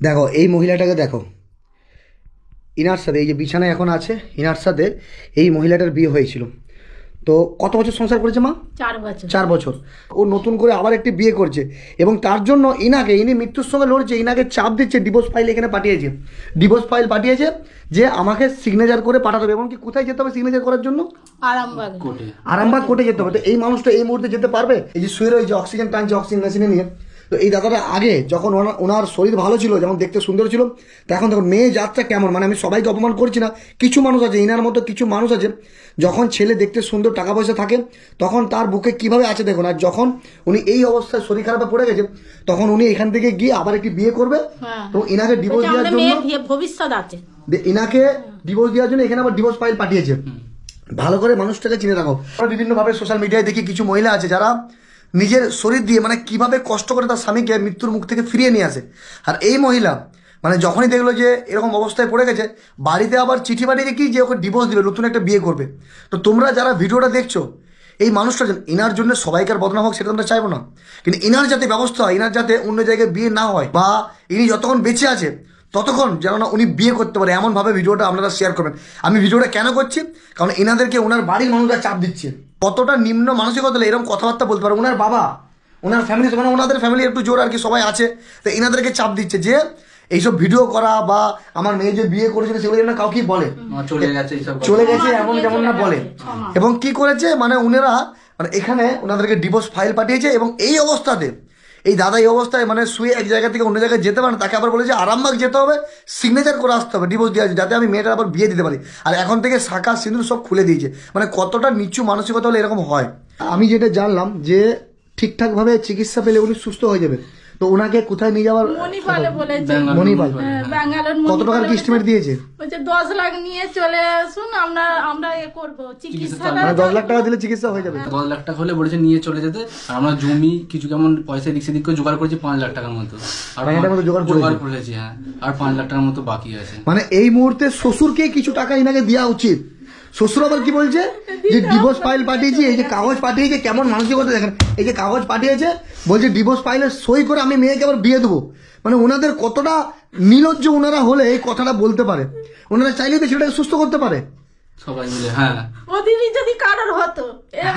দেখো এই মহিলাটাকে দেখো, ইনার সাথে এই যে বিছানায় এখন আছে, ইনার সাথে এই মহিলাটার বিয়ে হয়েছিল। তো কত বছর সংসার করেছে মা? 4 বছর। 4 বছর। ও নতুন করে আবার একটি বিয়ে করছে এবং তার জন্য ইনি মৃত্যুর সঙ্গে লড়ছে, ইনাকে চাপ দিচ্ছে, ডিভোর্স ফাইল এখানে পাঠিয়েছে, ডিভোর্স ফাইল পাঠিয়েছে যে আমাকে সিগনেচার করে পাঠাতে হবে। এবং কি কোথায় যেতে হবে সিগনেচার করার জন্য? আরামবাগ কোর্টে যেতে হবে। তো এই মানুষটা এই মুহূর্তে যেতে পারবে? এই যে শুয়ে রয়েছে, অক্সিজেন টানছে, অক্সিজেন মেশিনে নিয়ে। তো এই দাদাটা আগে যখন ওনার শরীর ভালো ছিল, যেমন দেখতে সুন্দর ছিল, তো এখন দেখুন মেয়ে জাতটা কেমন, মানে আমি সবাইকে অপমান করছি না, কিছু মানুষ আছে ইনার মতো, কিছু মানুষ আছে যখন ছেলে দেখতে সুন্দর, টাকা পয়সা থাকে, তখন তার বুকে কিভাবে আছে দেখুন। আর যখন উনি এই অবস্থায় শরীর খারাপে পড়ে গেছে, তখন উনি এখান থেকে গিয়ে আবার একটি বিয়ে করবে। তো ইনাকে ডিভোর্স দেওয়ার জন্য ভবিষ্যৎ আছে, ইনাকে ডিভোর্স দেওয়ার জন্য এখানে আবার ডিভোর্স ফাইল পাঠিয়েছে। ভালো করে মানুষটাকে চিনে রাখো। আমরা বিভিন্নভাবে সোশ্যাল মিডিয়ায় দেখি কিছু মহিলা আছে যারা নিজের শরীর দিয়ে মানে কিভাবে কষ্ট করে তার স্বামীকে মৃত্যুর মুখ থেকে ফিরিয়ে নিয়ে আসে। আর এই মহিলা মানে যখনই দেখলো যে এরকম অবস্থায় পড়ে গেছে, বাড়িতে আবার চিঠি পাঠিয়ে কি যে ওকে ডিভোর্স দিবে, নতুন একটা বিয়ে করবে। তো তোমরা যারা ভিডিওটা দেখছো, এই মানুষটা ইনার জন্য সবাইকার বদনাম হোক সেটা আমরা চাইবো না, কিন্তু ইনার যাতে ব্যবস্থা হয়, ইনার যাতে অন্য জায়গায় বিয়ে না হয়, বা ইনি যতক্ষণ বেঁচে আছে ততক্ষণ যেন না উনি বিয়ে করতে পারে, এমনভাবে ভিডিওটা আপনারা শেয়ার করবেন। আমি ভিডিওটা কেন করছি, কারণ এনাদেরকে ওনার বাড়ির মানুষরা চাপ দিচ্ছে। কতটা নিম্ন মানসিকতা হলে এরকম কথাবার্তা বলতে পারে। ওনার বাবা, ওনার ফ্যামিলি, মানে ওনাদের ফ্যামিলি একটু জোর আর কি, সবাই আছে, তো এনাদেরকে চাপ দিচ্ছে যে এইসব ভিডিও করা বা আমার মেয়ে যে বিয়ে করেছিল সেগুলো যেন কাউকে বলে চলে গেছে এমন যেমন না বলে। এবং কি করেছে মানে উনারা মানে এখানে ওনাদেরকে ডিভোর্স ফাইল পাঠিয়েছে। এবং এই অবস্থাতে এই দাদা এই অবস্থায় মানে শুয়ে এক জায়গা থেকে অন্য জায়গায় যেতে পারে না, তাকে আবার বলেছে আরামবাগ যেতে হবে, সিগনেচার করে আসতে হবে, ডিভোর্স দেওয়া যাতে আমি মেয়েটার আবার বিয়ে দিতে পারি। আর এখন থেকে শাখা সিঁদুর সব খুলে দিয়েছে। মানে কতটা নিচু মানসিকতা হলে এরকম হয়। আমি যেটা জানলাম যে ঠিকঠাকভাবে চিকিৎসা পেলে উনি সুস্থ হয়ে যাবে। তো ওনাকে কোথায় নিয়ে যাওয়ার? মণিপালে বলেছে। মণিপাল ব্যাঙ্গালোর। কত টাকার কি এস্টিমেট দিয়েছে? বলছে 10 লাখ নিয়ে চলে আসুন, আমরা এ করব চিকিৎসা। 10 লাখ টাকা দিলে চিকিৎসা হয়ে যাবে। 10 লাখ টাকা হলে বলেছে নিয়ে চলে যেতে। আর আমরা জমি কিছু কেমন পয়সা দিক সেদিক করে জোগাড় করেছি 5 লাখ টাকার মতো। আর 5 লাখ টাকার মতো জোগাড় করেছি। হ্যাঁ, আর 5 লাখ টাকার মতো বাকি আছে। মানে এই মুহূর্তে শ্বশুরকে কিছু টাকা ইনাকে দেওয়া উচিত। শ্বশুর আবার কি বলছে যে ডিভোর্স ফাইল পাঠিয়েছি, এই যে কাগজ পাঠিয়েছে, কেমন মানসিকতা দেখেন, এই যে কাগজ পাঠিয়েছে বলছে ডিভোর্স ফাইলে সই করে আমি মেয়েকে আবার বিয়ে দেবো। মানে ওনাদের কতটা নির্লজ্জ ওনারা হলে এই কথাটা বলতে পারে। ওনারা চাইলে তো সেটাকে সুস্থ করতে পারে সবাই মিলে। হ্যাঁ, ওদেরই যদি কারোর হতো,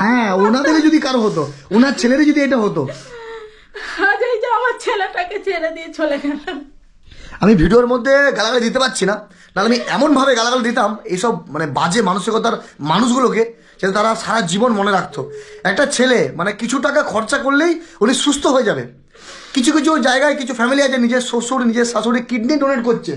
হ্যাঁ ওনাদেরই যদি কারো হতো, ওনার ছেলেরই যদি এটা হতো। আজ এই যে আমার ছেলেটাকে ছেড়ে দিয়ে চলে গেল। আমি ভিডিওর মধ্যে গালাগালি দিতে পারছি না, নাহলে আমি এমনভাবে গালাগালি দিতাম এইসব মানে বাজে মানসিকতার মানুষগুলোকে, যাতে তারা সারা জীবন মনে রাখতো একটা ছেলে মানে কিছু টাকা খরচা করলেই উনি সুস্থ হয়ে যাবে। কিছু কিছু জায়গায় কিছু ফ্যামিলি আছে নিজের শ্বশুর নিজের শাশুড়ি কিডনি ডোনেট করছে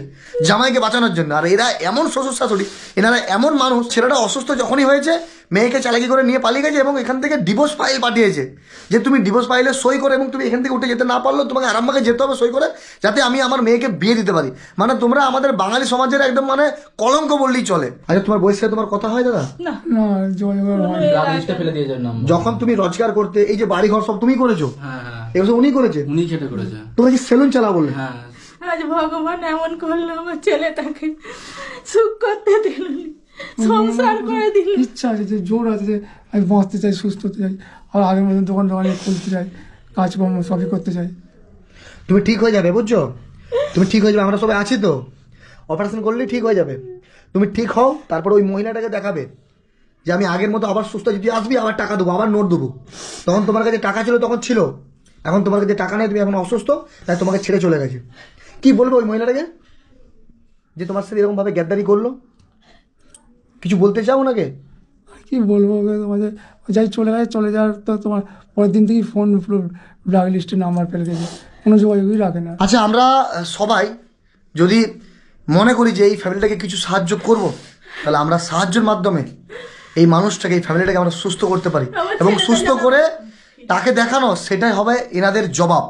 জামাইকে বাঁচানোর জন্য। আর এরা এমন শ্বশুর শাশুড়ি, এনারা এমন মানুষ, ছেলেটা অসুস্থ যখনই হয়েছে মেয়েকে চালাকি করে নিয়ে পালিয়ে গেছে এবং এখান থেকে ডিভোর্স ফাইল পাঠিয়েছে যে তুমি ডিভোর্স ফাইলে সই করে এবং তুমি এখান থেকে উঠে যেতে না পারলেও তোমাকে আরামবাগে যেতে হবে সই করে, যাতে আমি আমার মেয়েকে বিয়ে দিতে পারি। মানে তোমরা আমাদের বাঙালি সমাজের একদম মানে কলঙ্ক বললেই চলে। আচ্ছা তোমার বয়স সাথে তোমার কথা হয় দাদা? না, যখন তুমি রোজগার করতে এই যে বাড়ি ঘর সব তুমি করেছো? হ্যাঁ হ্যাঁ, এগুলো উনি করেছে, উনি খেটে করেছে। তোমরা কি সেলুন চালাও বললে? হ্যাঁ, আজ ভগবান এমন করলো, আমার ছেলেটাকে সুখ করতে দিল, সংসার করে দিল। ইচ্ছা আছে যে জোর আছে যে আমি বাঁচতে চাই, সুস্থ হতে চাই, আর আগের মতন দোকান খুলতে চাই, কাজকর্ম সবই করতে চাই। তুমি ঠিক হয়ে যাবে, বুঝছো? তুমি ঠিক হয়ে যাবে, আমরা সবাই আছি তো। অপারেশন করলেই ঠিক হয়ে যাবে। তুমি ঠিক হও, তারপর ওই মহিলাটাকে দেখাবে যে আমি আগের মতো আবার সুস্থ, যদি আসবি আবার টাকা দেবো, আবার নোট দেবো। তখন তোমার কাছে টাকা ছিল, তখন ছিল, এখন তোমার কাছে টাকা নেই, তুমি এখন অসুস্থ, তাই তোমাকে ছেড়ে চলে গেছে। কি বলবো ওই মহিলাটাকে যে তোমার সাথে এরকম ভাবে গ্যাদারি করলো? কিছু বলতে চাও ওনাকে? কি বলবো, তোমাদের যাই চলে গেছে, চলে যাওয়ার তো তোমার পরের দিন থেকেই ফোন পুরো ব্ল্যাক লিস্টে নাম্বার ফেলে গেছে, কোনো যোগাযোগই রাখে না। আচ্ছা আমরা সবাই যদি মনে করি যে এই ফ্যামিলিটাকে কিছু সাহায্য করব, তাহলে আমরা সাহায্যের মাধ্যমে এই মানুষটাকে, এই ফ্যামিলিটাকে আমরা সুস্থ করতে পারি এবং সুস্থ করে তাকে দেখানো, সেটাই হবে এনাদের জবাব।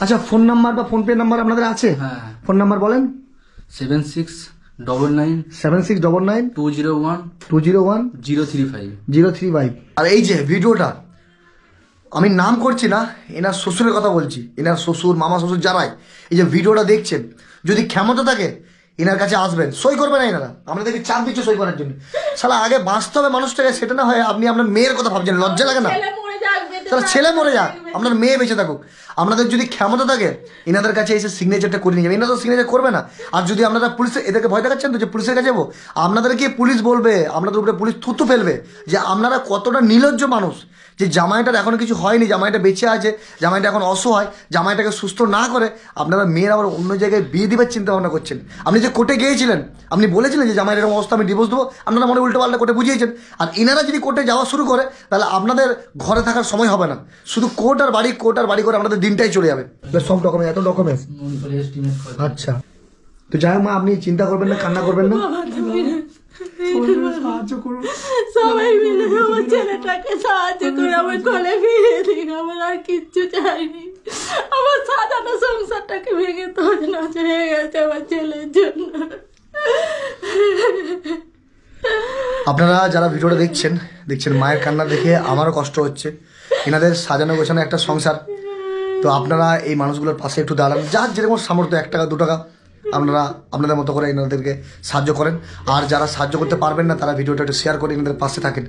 আচ্ছা ফোন নাম্বার বা ফোনপে নাম্বার আপনাদের আছে? হ্যাঁ, ফোন নাম্বার বলেন। 7699 201 035। আর এই যে ভিডিওটা আমি নাম করছি না, এনার শ্বশুরের কথা বলছি, এনার শ্বশুর মামা শ্বশুর যারাই এই যে ভিডিওটা দেখছেন, যদি ক্ষমতা থাকে এনার কাছে আসবেন, সই করবে না এনারা, আপনাদেরকে চাপ দিচ্ছে সই করার জন্য। শালা আগে বাঁচতে হবে মানুষটাকে, সেটা না হয় আপনি আপনার মেয়ের কথা ভাবছেন, লজ্জা লাগে না? তাহলে ছেলে মরে যাক, আপনার মেয়ে বেঁচে থাকুক। আপনাদের যদি ক্ষমতা থাকে এনাদের কাছে এসে সিগনেচারটা করে নিয়ে যাবে, এনারা তো সিগনেচার করবে না। আর যদি আপনারা পুলিশে এদেরকে ভয় দেখাচ্ছেন তো যে পুলিশের কাছে যাবো, আপনাদেরকে পুলিশ বলবে, আপনাদের উপরে পুলিশ থুতু ফেলবে যে আপনারা কতটা নির্লজ্জ মানুষ, যে জামাইটার এখনো কিছু হয়নি, জামাইটা বেঁচে আছে, জামাইটা এখন অসহায়, জামাইটাকে সুস্থ না করে আপনারা মেয়ের আবার অন্য জায়গায় বিয়ে দিবার চিন্তা ভাবনা করছেন। আপনি যে কোর্টে গিয়েছিলেন, আপনি বলেছিলেন যে জামাইয়ের এরকম অবস্থা আমি ডিভোর্স দেবো, আপনারা মনে উল্টো পাল্টা কোর্টে বুঝিয়েছেন। আর এনারা যদি কোর্টে যাওয়া শুরু করে তাহলে আপনাদের ঘরে থাকার সময় হবে না, শুধু কোর্ট আর বাড়ি করে আপনাদের দিনটাই চলে যাবে। সব ডকুমেন্ট, এত ডকুমেন্টস। আচ্ছা, তো যাই হোক মা, আপনি চিন্তা করবেন না, কান্না করবেন না। বাবা তুমি সাহায্য করুন। সবাই মিলে আমার ছেলেটাকে সাহায্য করে আমার কোলে ফিরিয়ে দিন, আমার আর কিচ্ছু চাইনি। আমার সাজানো সংসারটাকে ভেঙে তছনছ হয়ে গেছে আমার ছেলের জন্য। আপনারা যারা ভিডিওটা দেখছেন মায়ের কান্না দেখে আমারও কষ্ট হচ্ছে। এনাদের সাজানো গোছানো একটা সংসার, তো আপনারা এই মানুষগুলোর পাশে একটু দাঁড়ান, যার যেরকম সামর্থ্য, 1 টাকা 2 টাকা আপনারা আপনাদের মতো করে এনাদেরকে সাহায্য করেন। আর যারা সাহায্য করতে পারবেন না তারা ভিডিওটা একটু শেয়ার করে এনাদের পাশে থাকেন।